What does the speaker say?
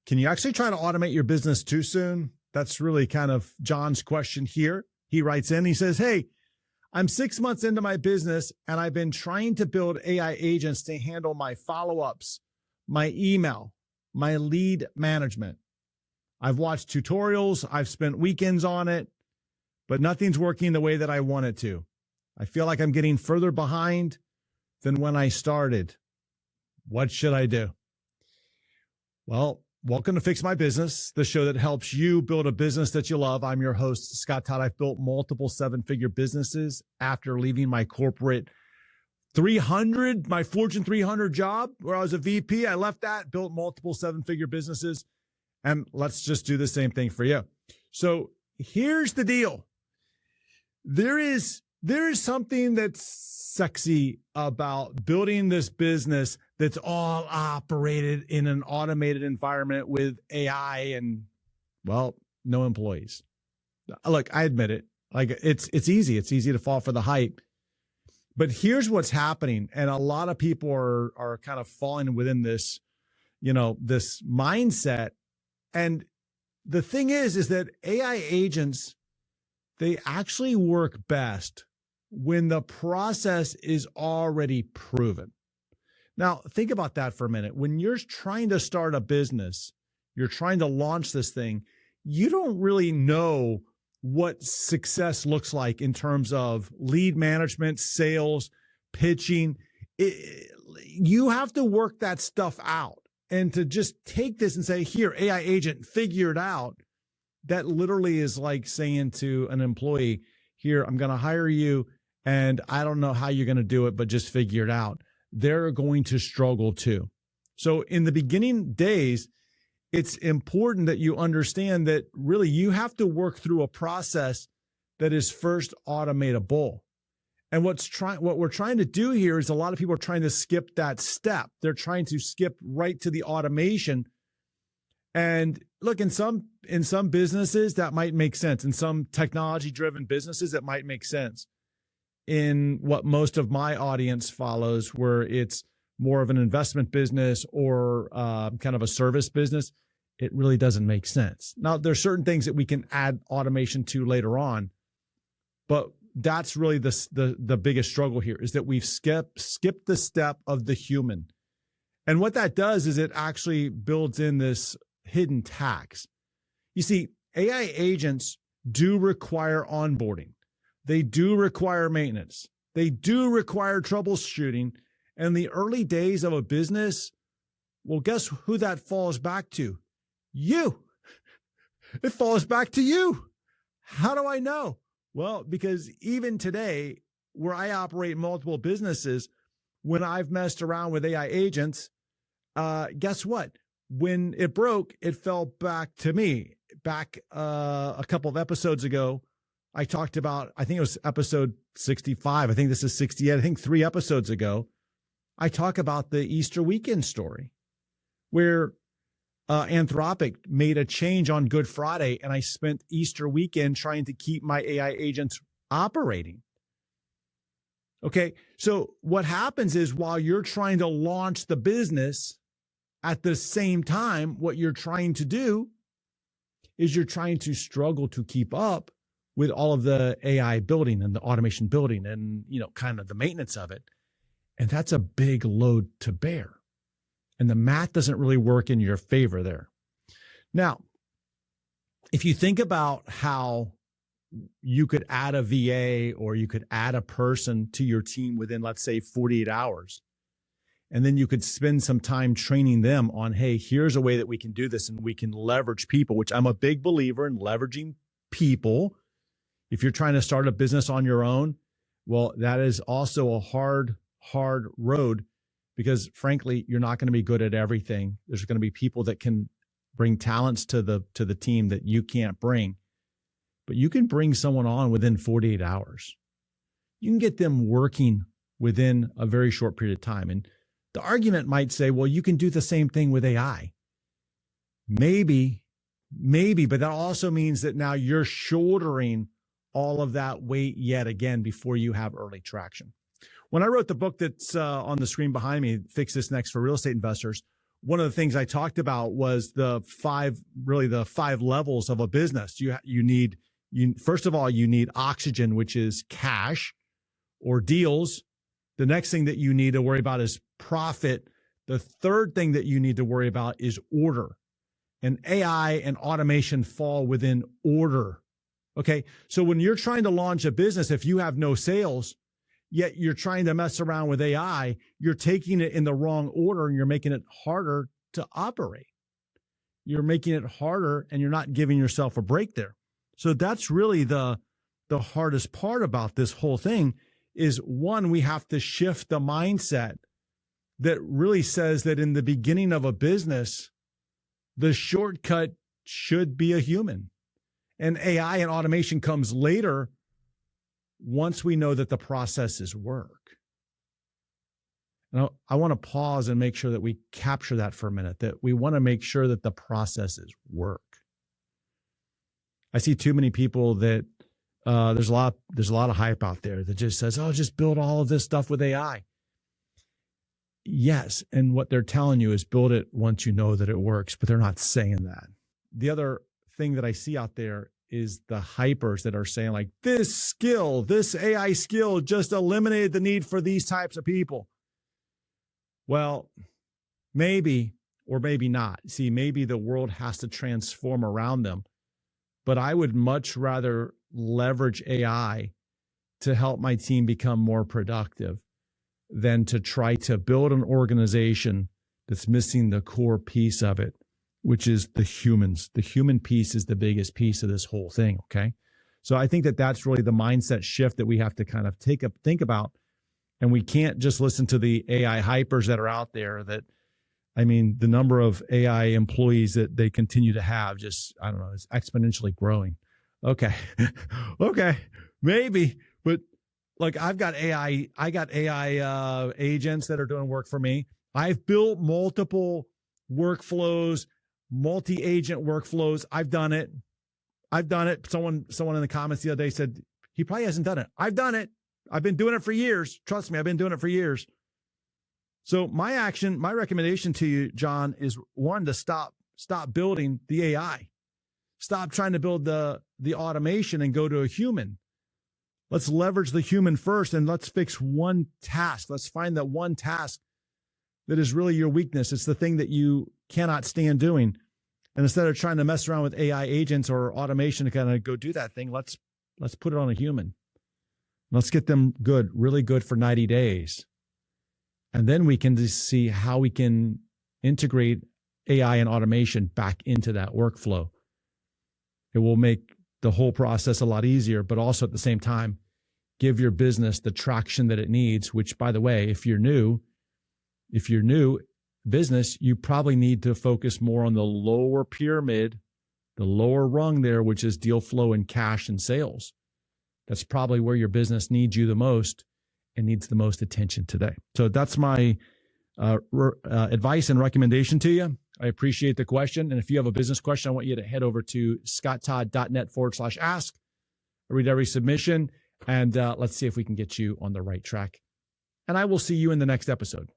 Can you actually try to automate your business too soon? That's really kind of John's question here. He writes in, he says, hey, I'm 6 months into my business and I've been trying to build AI agents to handle my follow-ups, my email, my lead management. I've watched tutorials. I've spent weekends on it, but nothing's working the way that I want it to. I feel like I'm getting further behind than when I started. What should I do? Well, welcome to Fix My Business, the show that helps you build a business that you love. I'm your host, Scott Todd. I've built multiple seven-figure businesses after leaving my corporate my Fortune 300 job where I was a VP. I left that, built multiple seven-figure businesses, and let's just do the same thing for you. So here's the deal. There is something that's sexy about building this business that's all operated in an automated environment with AI and, well, no employees. Look, I admit it. Like it's easy. It's easy to fall for the hype. But here's what's happening. And a lot of people are kind of falling within this, this mindset. And the thing is that AI agents, they actually work best when the process is already proven. Now, think about that for a minute. When you're trying to start a business, you're trying to launch this thing, you don't really know what success looks like in terms of lead management, sales, pitching. You have to work that stuff out. And to just take this and say, here, AI agent, figure it out, that literally is like saying to an employee, here, I'm going to hire you, and I don't know how you're going to do it, but just figure it out. They're going to struggle too. So in the beginning days, it's important that you understand that really you have to work through a process that is first automatable. And what we're trying to do here is a lot of people are trying to skip that step. They're trying to skip right to the automation. And look, in some businesses that might make sense. In some technology-driven businesses, it might make sense. In what most of my audience follows, where it's more of an investment business or kind of a service business, it really doesn't make sense. Now, there's certain things that we can add automation to later on, but that's really the biggest struggle here is that we've skipped the step of the human. And what that does is it actually builds in this hidden tax. You see, AI agents do require onboarding. They do require maintenance. They do require troubleshooting. And the early days of a business, well, guess who that falls back to? You. It falls back to you. How do I know? Well, because even today, where I operate multiple businesses, when I've messed around with AI agents, guess what? When it broke, it fell back to me. Back a couple of episodes ago, I talked about, I think it was episode 65. I think this is 68. I think 3 episodes ago, I talk about the Easter weekend story where Anthropic made a change on Good Friday, and I spent Easter weekend trying to keep my AI agents operating. Okay, so what happens is while you're trying to launch the business, at the same time, what you're trying to do is you're trying to struggle to keep up with all of the AI building and the automation building and, kind of the maintenance of it. And that's a big load to bear. And the math doesn't really work in your favor there. Now, if you think about how you could add a VA or you could add a person to your team within, let's say, 48 hours, and then you could spend some time training them on, hey, here's a way that we can do this and we can leverage people, which I'm a big believer in leveraging people. If you're trying to start a business on your own, well, that is also a hard road because frankly, you're not going to be good at everything. There's going to be people that can bring talents to the team that you can't bring, but you can bring someone on within 48 hours. You can get them working within a very short period of time. And the argument might say, well, you can do the same thing with AI. Maybe, but that also means that now you're shouldering all of that weight yet again before you have early traction. When I wrote the book that's on the screen behind me, Fix This Next for Real Estate Investors, one of the things I talked about was the five levels of a business. First of all, you need oxygen, which is cash or deals. The next thing that you need to worry about is profit. The third thing that you need to worry about is order. And AI and automation fall within order. Okay. So when you're trying to launch a business, if you have no sales, yet you're trying to mess around with AI, you're taking it in the wrong order and you're making it harder to operate. You're making it harder and you're not giving yourself a break there. So that's really the hardest part about this whole thing is, one, we have to shift the mindset that really says that in the beginning of a business, the shortcut should be a human. And AI and automation comes later once we know that the processes work. And I want to pause and make sure that we capture that for a minute, that we want to make sure that the processes work. I see too many people that there's a lot of hype out there that just says, oh, just build all of this stuff with AI. Yes. And what they're telling you is build it once you know that it works, but they're not saying that. The other thing that I see out there is the hypers that are saying like, this AI skill just eliminated the need for these types of people. Well, maybe, or maybe not. See, maybe the world has to transform around them, but I would much rather leverage AI to help my team become more productive than to try to build an organization that's missing the core piece of it, which is the humans. The human piece is the biggest piece of this whole thing, okay? So I think that that's really the mindset shift that we have to kind of think about. And we can't just listen to the AI hypers that are out there that, I mean, the number of AI employees that they continue to have just, I don't know, is exponentially growing. Okay. Okay. Maybe, but like I got AI agents that are doing work for me. I've built multiple workflows, multi-agent workflows. I've done it. Someone in the comments the other day said he probably hasn't done it. I've done it. I've been doing it for years. Trust me, I've been doing it for years. So my recommendation to you, John, is one, to stop building the AI. Stop trying to build the automation and go to a human. Let's leverage the human first and let's fix one task. Let's find that one task that is really your weakness. It's the thing that you cannot stand doing. And instead of trying to mess around with AI agents or automation to kind of go do that thing, let's put it on a human. Let's get them good, really good for 90 days. And then we can just see how we can integrate AI and automation back into that workflow. It will make the whole process a lot easier, but also at the same time, give your business the traction that it needs, which, by the way, if you're new business, you probably need to focus more on the lower pyramid, the lower rung there, which is deal flow and cash and sales. That's probably where your business needs you the most and needs the most attention today. So that's my advice and recommendation to you. I appreciate the question. And if you have a business question, I want you to head over to scotttodd.net/ask. I read every submission, and let's see if we can get you on the right track. And I will see you in the next episode.